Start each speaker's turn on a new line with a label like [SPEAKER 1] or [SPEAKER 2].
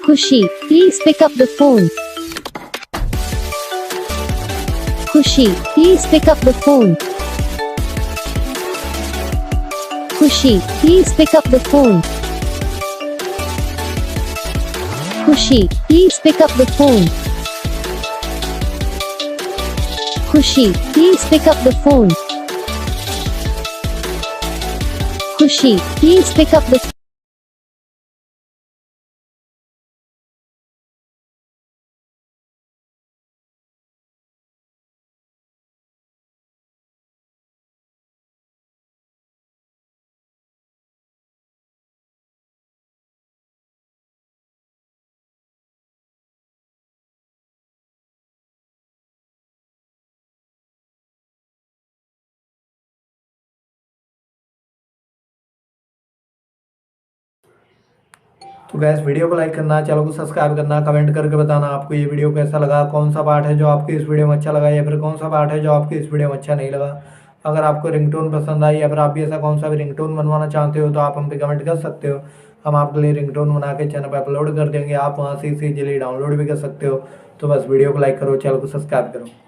[SPEAKER 1] Khushi, please pick up the phone. Khushi, please pick up the phone. Khushi, please pick up the phone. Khushi, please pick up the phone. Khushi, please pick up the phone. Khushi, please pick up the
[SPEAKER 2] तो gas video को like करना, channel को subscribe करना, comment करके बताना आपको ये video कैसा लगा, कौन सा पार्ट है जो आपको इस वीडियो में अच्छा लगा या फिर कौन सा पार्ट है जो आपको इस वीडियो में अच्छा नहीं लगा। अगर आपको रिंगटोन पसंद आई या फिर आप भी ऐसा कौन सा भी रिंगटोन बनवाना चाहते हो तो आप हम पे कमेंट कर सकते हो। हम आपके लिए रिंगटोन बना के चैनल पर अपलोड कर देंगे, आप वहाँ से इसे इजीली डाउनलोड भी कर सकते हो। तो बस वीडियो को लाइक करो, चैनल को सब्सक्राइब करो।